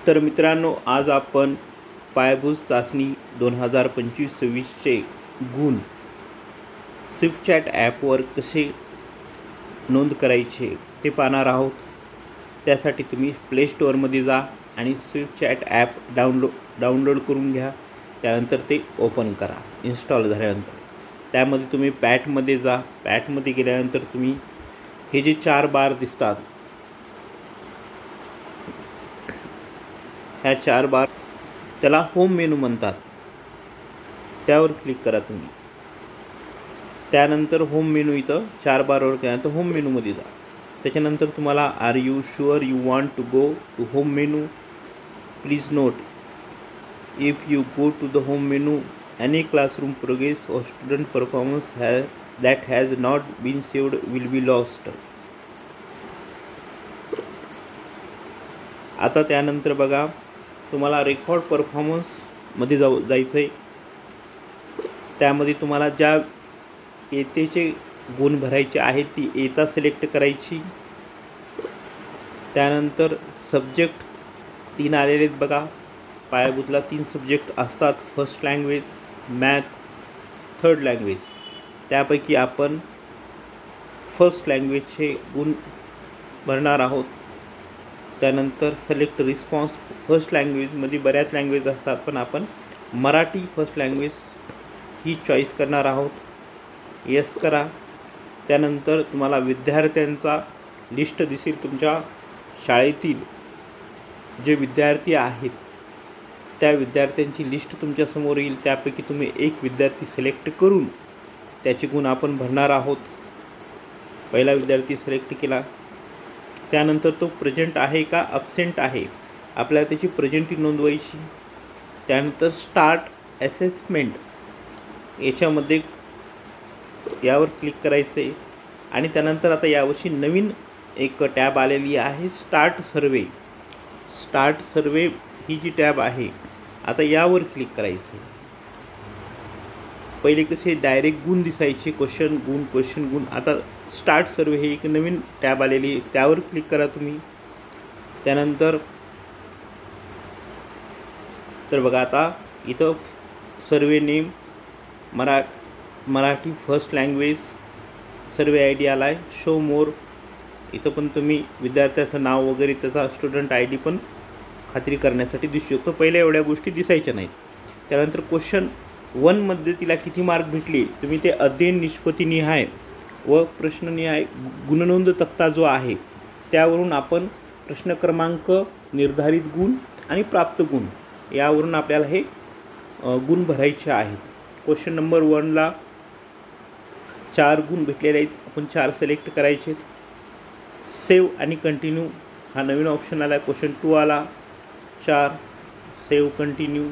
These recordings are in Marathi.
तर मित्रांनो, आज आपण पायाभूत चाचणी 2025-26चे गुण स्विफ्टचॅट ॲपवर कसे नोंद करायचे ते पाहणार आहोत. त्यासाठी तुम्ही प्ले स्टोअरमध्ये जा आणि स्विफ्टचॅट ॲप डाउनलोड करून घ्या. त्यानंतर ते ओपन करा. इन्स्टॉल झाल्यानंतर त्यामध्ये तुम्ही पॅटमध्ये जा. पॅटमध्ये गेल्यानंतर तुम्ही हे जे 4 बार दिसतात, ह्या 4 बार त्याला होम मेनू म्हणतात. त्यावर क्लिक करा तुम्ही. त्यानंतर होम मेनू इथं 4 बारवर केल्यानंतर होम मेनूमध्ये जा. त्याच्यानंतर तुम्हाला are you sure you want to go to home menu, please note if you go to the home menu any classroom progress or student performance that has not been saved will be lost. आता त्यानंतर बघा, तुम्हाला रेकॉर्ड परफॉर्मन्समध्ये जायचं आहे. त्यामध्ये तुम्हाला ज्या येतेचे गुण भरायचे आहेत ती येता सिलेक्ट करायची. त्यानंतर सब्जेक्ट 3 आलेले आहेत बघा. पायाभूतला 3 सब्जेक्ट असतात, first language, math, third language. त्यापैकी आपण फर्स्ट लँग्वेजचे गुण भरणार आहोत. त्यानंतर सिलेक्ट रिस्पॉन्स. फर्स्ट लँग्वेजमध्ये बऱ्याच लँग्वेज असतात, पण आपण मराठी फर्स्ट लँग्वेज ही चॉईस करणार आहोत. येस करा. त्यानंतर तुम्हाला विद्यार्थ्यांचा लिस्ट दिसेल. तुमच्या शाळेतील जे विद्यार्थी आहेत त्या विद्यार्थ्यांची लिस्ट तुमच्यासमोर येईल. त्यापैकी तुम्ही एक विद्यार्थी सिलेक्ट करून त्याचे गुण आपण भरणार आहोत. पहिला विद्यार्थी सिलेक्ट केला. त्यानंतर तो प्रेझेंट आहे का ॲब्सेंट आहे, आपल्याला त्याची प्रेझेंटी नोंदवायची. त्यानंतर स्टार्ट असेसमेंट याच्यामध्ये यावर क्लिक करायचं आहे. आणि त्यानंतर आता यावर्षी नवीन एक टॅब आलेली आहे, स्टार्ट सर्वे. स्टार्ट सर्वे ही जी टॅब आहे, आता यावर क्लिक करायचं आहे. पहिले कसे डायरेक्ट गुण दिसायचे, क्वेश्चन गुण. आता स्टार्ट सर्वे हे एक नवीन टॅब आलेली, त्यावर क्लिक करा तुम्ही. त्यानंतर तर बघा, आता इथं survey name Marathi first language survey I D आला आहे. Show more. इथं पण तुम्ही विद्यार्थ्याचं नाव वगैरे त्याचा स्टुडंट आय डी पण खात्री करण्यासाठी दिसू शकतो. पहिल्या एवढ्या गोष्टी दिसायच्या नाहीत. त्यानंतर क्वेश्चन 1मध्ये तिला किती मार्क भेटले तुम्ही ते अध्ययन निष्पत्तीनिहाय व प्रश्ननिहाय गुणनोंद तक्ता जो आहे त्यावरून आपण प्रश्न क्रमांक, निर्धारित गुण आणि प्राप्त गुण यावरून आपल्याला हे गुण भरायचे आहेत. क्वेश्चन नंबर 1ला 4 गुण भेटलेले आहेत. आपण 4 सिलेक्ट करायचे आहेत. सेव्ह आणि कंटिन्यू हा नवीन ऑप्शन आला. क्वेश्चन 2 आला 4, save continue.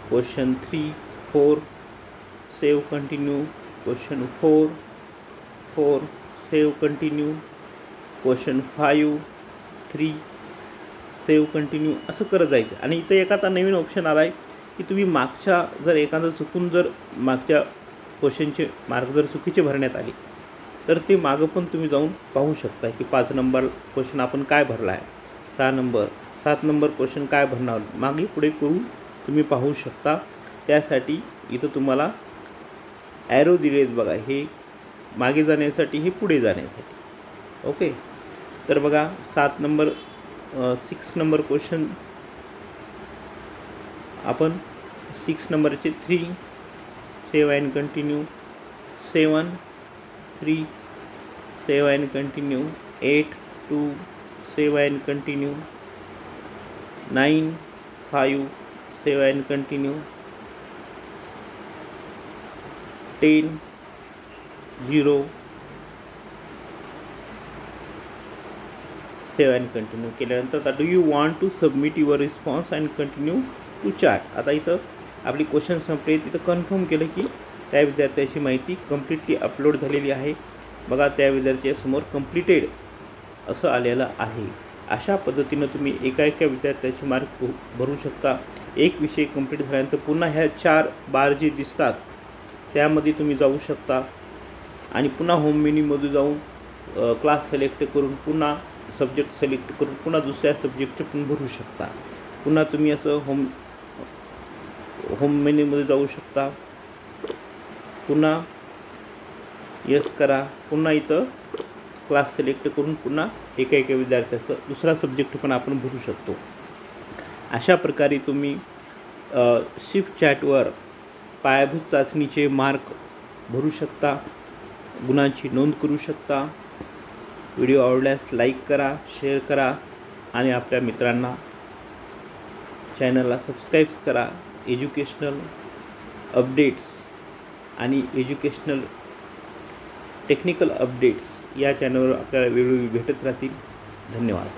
Question 3, 4, save continue. Question 4, save continue. Question 5, 3, save continue. असं करत जायचं. आणि इथं एक आता नवीन ऑप्शन आला आहे की तुम्ही मागच्या जर एखादं चुकून जर मागच्या क्वेश्चनचे मार्क जर चुकीचे भरण्यात आले तर ते मागं पण तुम्ही जाऊन पाहू शकता की 5 नंबर क्वेश्चन आपण काय भरला आहे, 6 नंबर 7 नंबर क्वेश्चन काय भरणार, मागे पुढे करून तुम्ही पाहू शकता. त्यासाठी इथं तुम्हाला ॲरो दिले आहेत बघा, हे मागे जाण्यासाठी, हे पुढे जाण्यासाठी. ओके. तर बघा 6 नंबर क्वेश्चन आपण 6 नंबरचे 3, save and continue. 7, 3, save and continue. 8, 2, save and continue. 9, 5, save and continue. 10, 0, save and continue केल्यानंतर आता do you want to submit your response and continue to chat. आता इथं आपली क्वेश्चन संपले. तिथं कन्फर्म केलं की त्या विद्यार्थ्याची माहिती कम्प्लिटली अपलोड झालेली आहे. बघा, त्या विद्यार्थ्यासमोर कम्प्लिटेड असं आलेलं आहे. अशा पद्धतीनं तुम्ही एका विद्यार्थ्याचे मार्क भरू शकता. एक विषय कंप्लीट झाल्यानंतर पुन्हा ह्या 4 बार जे दिसतात त्यामध्ये तुम्ही जाऊ शकता आणि पुन्हा होम मेन्यूमध्ये जाऊन क्लास सिलेक्ट करून पुन्हा सब्जेक्ट सिलेक्ट करून पुन्हा दुसऱ्या सब्जेक्टचे पण भरू शकता. पुन्हा तुम्ही असं होम मेन्यूमध्ये जाऊ शकता. पुन्हा यस करा. पुन्हा इथं क्लास सिलेक्ट करून पुन्हा एका विद्यार्थ्याचं दुसरा सब्जेक्ट पण आपण भरू शकतो. अशा प्रकारे तुम्ही शिफ्ट चॅटवर पायाभूत चाचणीचे मार्क भरू शकता, गुणांची नोंद करू शकता. व्हिडिओ आवडल्यास लाईक करा, शेअर करा आणि आपल्या मित्रांना चॅनलला सबस्क्राईब करा. एज्युकेशनल अपडेट्स आणि एज्युकेशनल टेक्निकल अपडेट्स या चॅनलवर आपल्याला वेळोवेळी भेटत राहतील. धन्यवाद.